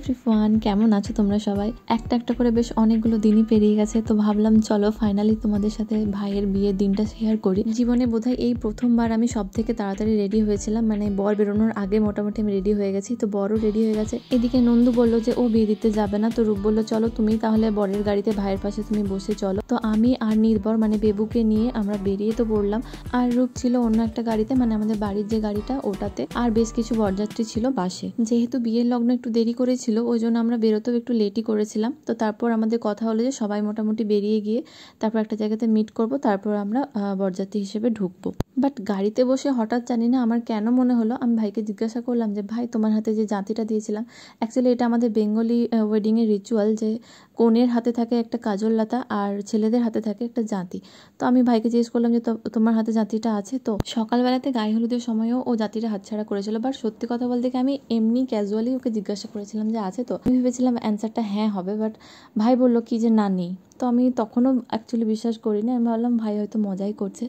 Everyone, কেমন আছো তোমরা সবাই? একটা একটা করে বেশ অনেকগুলো দিনই পেরিয়ে গেছে, তো ভাবলাম চলো ফাইনালি তোমাদের সাথে ভাইয়ের বিয়ের দিনটা শেয়ার করি। জীবনে বোধহয় এই প্রথমবার আমি সব থেকে তাড়াতাড়ি রেডি হয়েছিলাম, মানে বর বেরোনোর আগে মোটামুটি আমি রেডি হয়ে গেছি। তো বরও রেডি হয়ে গেছে। এদিকে নন্দু বললো যে ও বিয়ে দিতে যাবে না, তো রূপ বললো চলো তুমি তাহলে বরের গাড়িতে ভাইয়ের পাশে তুমি বসে চলো। তো আমি আর নির্ভর মানে বেবুকে নিয়ে আমরা বেরিয়ে তো পড়লাম। আর রূপ ছিল অন্য একটা গাড়িতে, মানে আমাদের বাড়ির যে গাড়িটা ওটাতে, আর বেশ কিছু বরযাত্রী ছিল বাসে। যেহেতু বিয়ের লগ্ন একটু দেরি করেছিল ওই জন্য আমরা বেরোতেও একটু লেটই করেছিলাম। তো তারপর আমাদের কথা হলো যে সবাই মোটামুটি বেরিয়ে গিয়ে তারপর একটা জায়গাতে মিট করব, তারপর আমরা বরযাত্রী হিসেবে ঢুকবো। বাট গাড়িতে বসে হঠাৎ জানি না আমার কেন মনে হলো, আমি ভাইকে জিজ্ঞাসা করলাম যে ভাই তোমার হাতে যে জাঁতিটা দিয়েছিলাম, অ্যাকচুয়ালি এটা আমাদের বেঙ্গলি ওয়েডিংয়ের রিচুয়াল যে কনের হাতে থাকে একটা কাজল লতা আর ছেলেদের হাতে থাকে একটা জাঁতি। তো আমি ভাইকে জিজ্ঞেস করলাম যে তোমার হাতে জাঁতিটা আছে? তো সকালবেলাতে গায়ে হলুদের সময়ও ও জাঁতিটা হাতছাড়া করেছিল। বাট সত্যি কথা বলতে কি আমি এমনি ক্যাজুয়ালি ওকে জিজ্ঞাসা করেছিলাম যে আছে তো। আমি ভেবেছিলাম অ্যান্সারটা হ্যাঁ হবে, বাট ভাই বললো কি যে না নেই। তো আমি তখনও অ্যাকচুয়ালি বিশ্বাস করিনি, আমি ভাবলাম ভাই হয়তো মজাই করছে।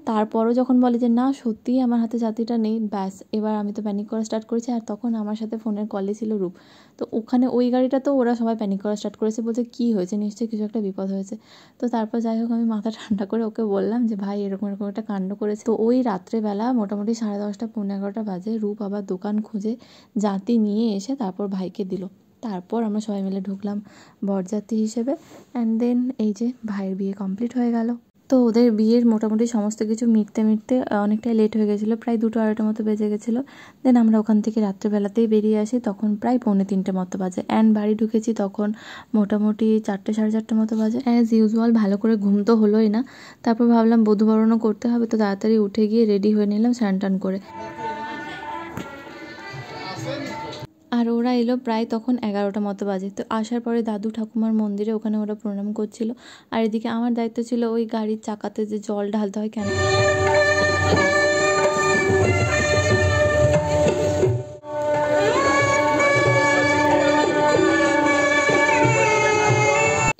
তারপরও যখন বলে যে না সত্যিই আমার হাতে জাতিটা নেই, ব্যাস এবার আমি তো প্যানিক করা স্টার্ট করেছি। আর তখন আমার সাথে ফোনের কলে ছিল রূপ। তো ওখানে ওই গাড়িটা তো ওরা সবাই প্যানিক করা স্টার্ট করেছে, বলছে কী হয়েছে, নিশ্চয়ই কিছু একটা বিপদ হয়েছে। তো তারপর যাই হোক আমি মাথা ঠান্ডা করে ওকে বললাম যে ভাই এরকম এরকম একটা কাণ্ড করেছে। তো ওই রাত্রেবেলা মোটামুটি 10:30 পৌনে 11টা বাজে রূপ আবার দোকান খুঁজে জাতি নিয়ে এসে তারপর ভাইকে দিল। তারপর আমরা সবাই মিলে ঢুকলাম বরযাত্রী হিসেবে। অ্যান্ড দেন এই যে ভাইয়ের বিয়ে কমপ্লিট হয়ে গেল। তো ওদের বিয়ের মোটামুটি সমস্ত কিছু মিটতে অনেকটাই লেট হয়ে গেছিলো, প্রায় 2-2:30 মতো বেজে গেছিলো। দেন আমরা ওখান থেকে রাত্রেবেলাতেই বেরিয়ে আসি, তখন প্রায় 2:45 মতো বাজে। অ্যান্ড বাড়ি ঢুকেছি তখন মোটামুটি 4টে 4:30 মতো বাজে। অ্যাজ ইউজুয়াল ভালো করে ঘুম তো হলোই না। তারপর ভাবলাম বধূবরণও করতে হবে, তো তাড়াতাড়ি উঠে গিয়ে রেডি হয়ে নিলাম স্নান টান করে। আর ওরা এলো প্রায় তখন 11টা মতো বাজে। তো আসার পরে দাদু ঠাকুমার মন্দিরে ওখানে ওরা প্রণাম করছিল। আর এদিকে আমার দায়িত্ব ছিল ওই গাড়ির চাকাতে যে জল ঢালতে হয় কেন।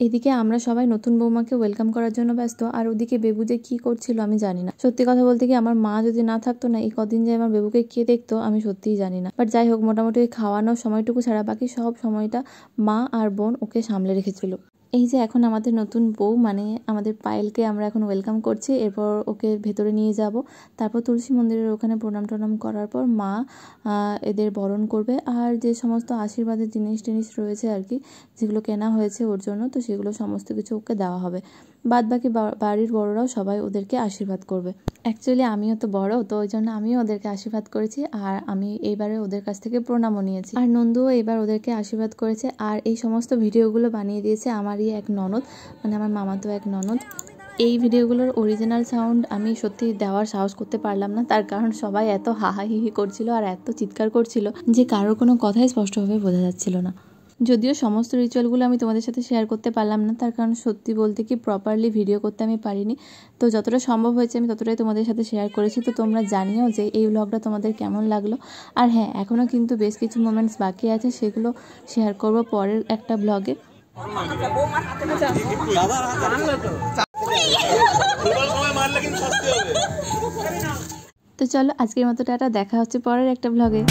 এদিকে আমরা সবাই নতুন বৌমাকে ওয়েলকাম করার জন্য ব্যস্ত, আর ওদিকে বেবু যে কি করছিল আমি জানি না। সত্যি কথা বলতে কি আমার মা যদি না থাকতো না, এই কদিন যে আমার বেবুকে কে দেখতো আমি সত্যিই জানি না। বাট যাই হোক মোটামুটি ওই খাওয়ানোর সময়টুকু ছাড়া বাকি সব সময়টা মা আর বোন ওকে সামলে রেখেছিল। এই যে এখন আমাদের নতুন বউ মানে আমাদের পায়েলকে আমরা এখন ওয়েলকাম করছি, এরপর ওকে ভেতরে নিয়ে যাব। তারপর তুলসী মন্দিরের ওখানে প্রণাম টনাম করার পর মা এদের বরণ করবে। আর যে সমস্ত আশীর্বাদের জিনিস টিনিস রয়েছে আর কি, যেগুলো কেনা হয়েছে ওর জন্য, তো সেগুলো সমস্ত কিছু ওকে দেওয়া হবে। বাদ বাকি বাড়ির বড়রাও সবাই ওদেরকে আশীর্বাদ করবে। অ্যাকচুয়ালি আমিও তো বড়, তো ওই জন্য আমিও ওদেরকে আশীর্বাদ করেছি। আর আমি এইবারে ওদের কাছ থেকে প্রণামও নিয়েছি। আর নন্দুও এবার ওদেরকে আশীর্বাদ করেছে। আর এই সমস্ত ভিডিওগুলো বানিয়ে দিয়েছে আমারই এক ননদ, মানে আমার মামাতো এক ননদ। এই ভিডিওগুলোর অরিজিনাল সাউন্ড আমি সত্যি দেওয়ার সাহস করতে পারলাম না, তার কারণ সবাই এত হাহাহিহি করছিল আর এত চিৎকার করছিল যে কারোর কোনো কথাই স্পষ্টভাবে বোঝা যাচ্ছিল না। যদিও সমস্ত রিচুয়ালগুলো আমি তোমাদের সাথে শেয়ার করতে পারলাম না, তার কারণ সত্যি বলতে কি প্রপারলি ভিডিও করতে আমি পারিনি। তো যতটা সম্ভব হয়েছে আমি ততটাই তোমাদের সাথে শেয়ার করেছি। তো তোমরা জানিও যে এই ব্লগটা তোমাদের কেমন লাগলো। আর হ্যাঁ, এখনও কিন্তু বেশ কিছু মোমেন্টস বাকি আছে, সেগুলো শেয়ার করব পরের একটা ব্লগে। তো চলো আজকের মতো টাটা, দেখা হচ্ছে পরের একটা ব্লগে।